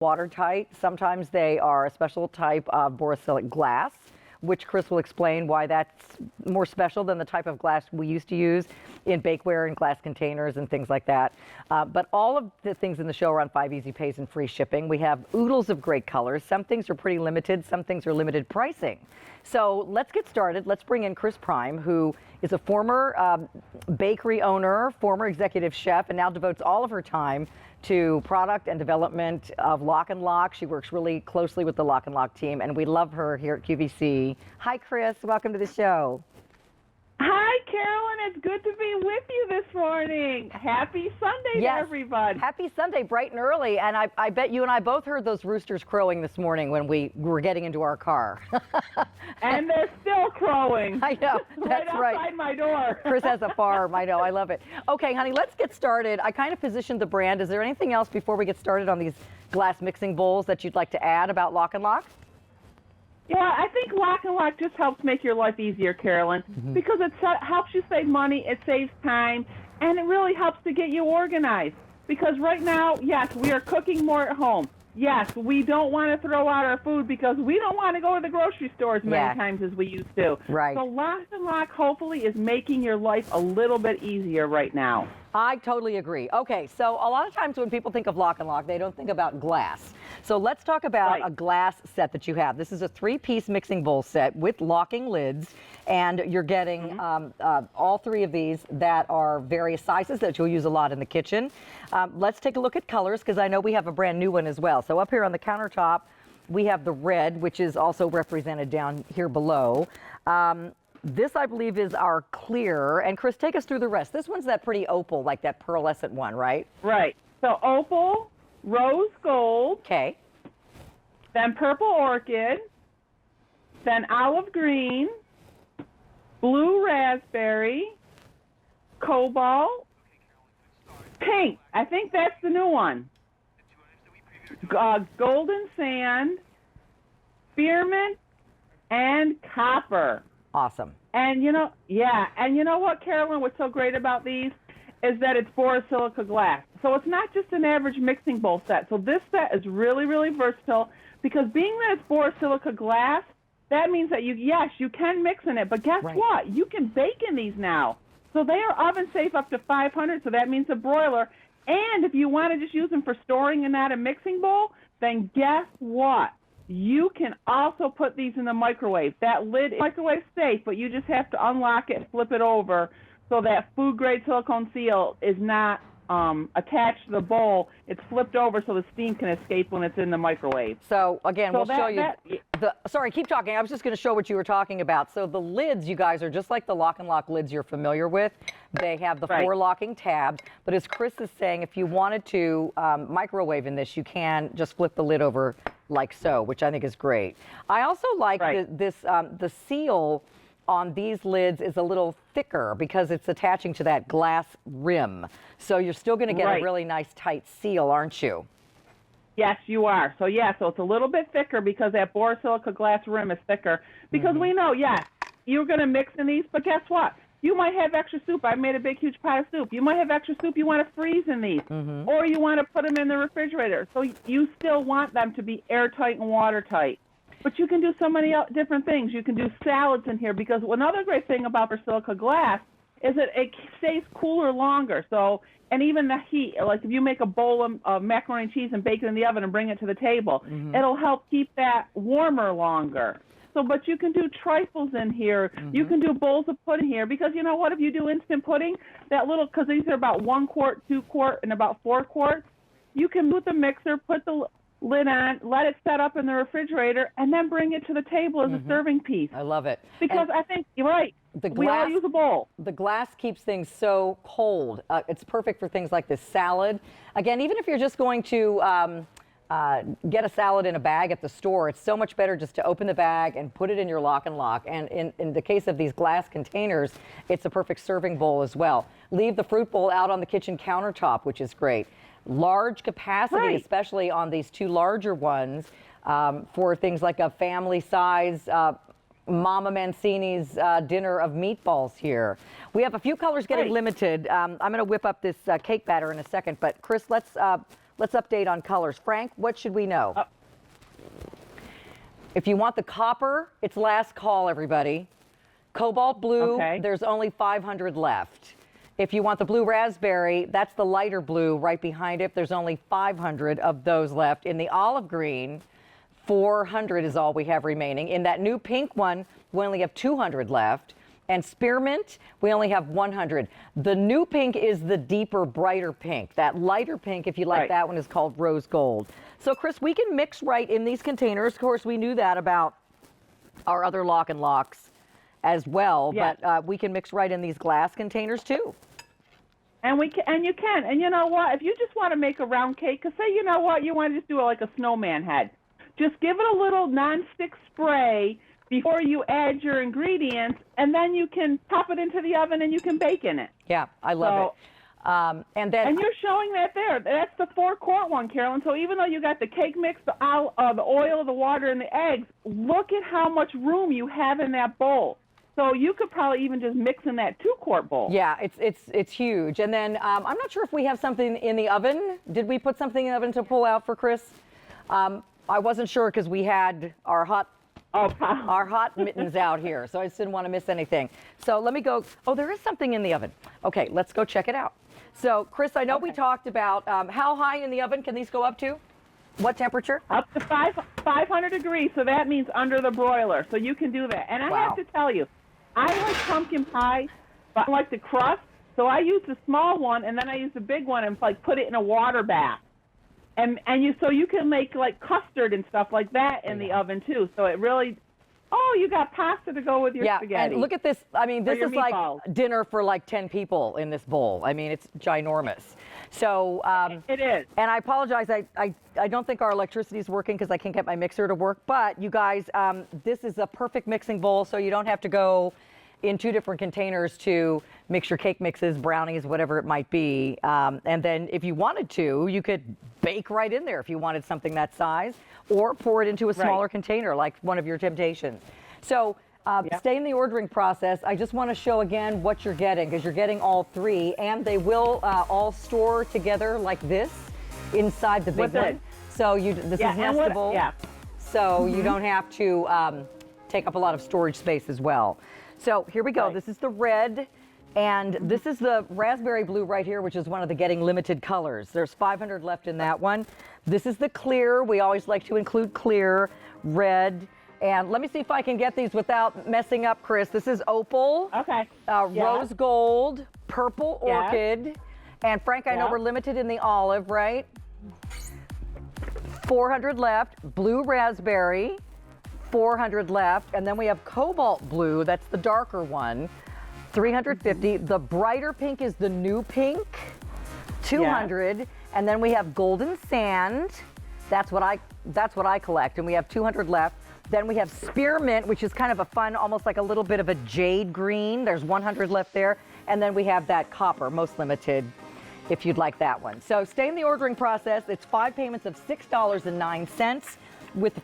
watertight. Sometimes they are a special type of borosilicate glass, which Chris will explain why that's more special than the type of glass we used to use in bakeware and glass containers and things like that. But all of the things in the show are on 5 Easy Pays and free shipping. We have oodles of great colors. Some things are pretty limited. Some things are limited pricing. So let's get started. Let's bring in Chris Prime, who is a former bakery owner, former executive chef, and now devotes all of her time to product and development of LocknLock. She works really closely with the LocknLock team, and we love her here at QVC. Hi, Chris. Welcome to the show. Hi, Carolyn. It's good to be with you this morning. Happy Sunday to everybody. Happy Sunday, bright and early. And I bet you and I both heard those roosters crowing this morning when we were getting into our car. And they're still crowing. I know. That's right outside my door. Chris has a farm. I know. I love it. Okay, honey, let's get started. I kind of positioned the brand. Is there anything else before we get started on these glass mixing bowls that you'd like to add about LocknLock? Yeah, I think LocknLock just helps make your life easier, Carolyn, because it helps you save money, it saves time, and it really helps to get you organized. Because right now, yes, we are cooking more at home. Yes, we don't want to throw out our food because we don't want to go to the grocery store as many times as we used to. Right. So LocknLock hopefully is making your life a little bit easier right now. I totally agree. Okay, so a lot of times when people think of LocknLock, they don't think about glass. So let's talk about a glass set that you have. This is a 3-piece mixing bowl set with locking lids, and you're getting all 3 of these that are various sizes that you'll use a lot in the kitchen. Let's take a look at colors, because I know we have a brand new one as well. So up here on the countertop, we have the red, which is also represented down here below. This, I believe, is our clear. And Chris, take us through the rest. This one's that pretty opal, like that pearlescent one, right? Right. So opal, rose gold. Okay. Then purple orchid. Then olive green. Blue raspberry. Cobalt. Pink. I think that's the new one. Golden sand. Spearmint. And copper. Awesome. And you know what, Carolyn, what's so great about these is that it's borosilicate glass. So it's not just an average mixing bowl set. So this set is really, really versatile because being that it's borosilicate glass, that means that you can mix in it. But guess what? You can bake in these now. So they are oven safe up to 500, so that means a broiler. And if you want to just use them for storing and not a mixing bowl, then guess what? You can also put these in the microwave. That lid is microwave safe, but you just have to unlock it and flip it over so that food-grade silicone seal is not attached to the bowl. It's flipped over so the steam can escape when it's in the microwave. So, again, we'll show you. Sorry, keep talking. I was just going to show what you were talking about. So the lids, you guys, are just like the LocknLock lids you're familiar with. They have the 4 locking tabs. But as Chris is saying, if you wanted to microwave in this, you can just flip the lid over like so, which I think is great. I also like the seal on these lids is a little thicker because it's attaching to that glass rim. So you're still going to get a really nice tight seal, aren't you? Yes, you are. So so it's a little bit thicker because that borosilicate glass rim is thicker. Because we know, you're going to mix in these, but guess what? You might have extra soup. I made a big, huge pot of soup. You might have extra soup you want to freeze in these, or you want to put them in the refrigerator. So you still want them to be airtight and watertight. But you can do so many different things. You can do salads in here because another great thing about borosilicate glass is that it stays cooler longer. So, and even the heat, like if you make a bowl of macaroni and cheese and bake it in the oven and bring it to the table, it'll help keep that warmer longer. So, but you can do trifles in here. You can do bowls of pudding here because you know what? If you do instant pudding, because these are about 1 quart, 2 quart, and about 4 quarts, you can put the mixer, put the lid on, let it set up in the refrigerator, and then bring it to the table as a serving piece. I love it. Because I think, you're right, we all use a bowl. The glass keeps things so cold. It's perfect for things like this salad. Again, even if you're just going to get a salad in a bag at the store, it's so much better just to open the bag and put it in your LocknLock. And in the case of these glass containers, it's a perfect serving bowl as well. Leave the fruit bowl out on the kitchen countertop, which is great. Large capacity, especially on these 2 larger ones, for things like a family size Mama Mancini's dinner of meatballs here. We have a few colors getting limited. I'm going to whip up this cake batter in a second, but Chris, let's let's update on colors. Frank, what should we know? If you want the copper, it's last call, everybody. Cobalt blue, there's only 500 left. If you want the blue raspberry, that's the lighter blue right behind it. There's only 500 of those left. In the olive green, 400 is all we have remaining. In that new pink one, we only have 200 left. And spearmint, we only have 100. The new pink is the deeper, brighter pink. That lighter pink, if you like that one, is called rose gold. So, Chris, we can mix right in these containers. Of course, we knew that about our other LocknLocks as well, but we can mix right in these glass containers too. And you can. And you know what? If you just want to make a round cake, because say, you know what, you want to just do it like a snowman head. Just give it a little nonstick spray before you add your ingredients, and then you can pop it into the oven and you can bake in it. Yeah, I love it. And you're showing that there. That's the 4-quart one, Carolyn. So even though you got the cake mix, the oil, the water, and the eggs, look at how much room you have in that bowl. So you could probably even just mix in that 2-quart bowl. Yeah, it's huge. And then I'm not sure if we have something in the oven. Did we put something in the oven to pull out for Chris? I wasn't sure because we had our hot mittens out here, so I just didn't want to miss anything. So let me go. Oh, there is something in the oven. Okay, let's go check it out. So, Chris, I know we talked about how high in the oven can these go up to? What temperature? Up to 500 degrees, so that means under the broiler. So you can do that. And I have to tell you, I like pumpkin pie, but I like the crust, so I use the small one, and then I use the big one and like put it in a water bath. And you can make like custard and stuff like that in the oven too. So it really, you got pasta to go with your spaghetti. And look at this. I mean, this is meatballs. Like dinner for like 10 people in this bowl. I mean, it's ginormous. So it is. And I apologize. I don't think our electricity is working because I can't get my mixer to work. But you guys, this is a perfect mixing bowl, so you don't have to go in 2 different containers to mix your cake mixes, brownies, whatever it might be. And then if you wanted to, you could bake right in there if you wanted something that size, or pour it into a smaller container like one of your temptations. So stay in the ordering process. I just want to show again what you're getting, because you're getting all 3, and they will all store together like this inside the big one. So this is nestable. So you don't have to take up a lot of storage space as well. So here we go. This is the red, and this is the raspberry blue right here, which is one of the getting limited colors. There's 500 left in that one. This is the clear. We always like to include clear, red, and let me see if I can get these without messing up, Chris. This is opal, rose gold, purple orchid, and Frank, I know we're limited in the olive, right? 400 left, blue raspberry, 400 left, and then we have cobalt blue, that's the darker one, 350. The brighter pink is the new pink, 200, and then we have golden sand, that's what I collect, and we have 200 left. Then we have spearmint, which is kind of a fun, almost like a little bit of a jade green. There's 100 left there, and then we have that copper, most limited, if you'd like that one. So stay in the ordering process. It's 5 payments of $6.09 with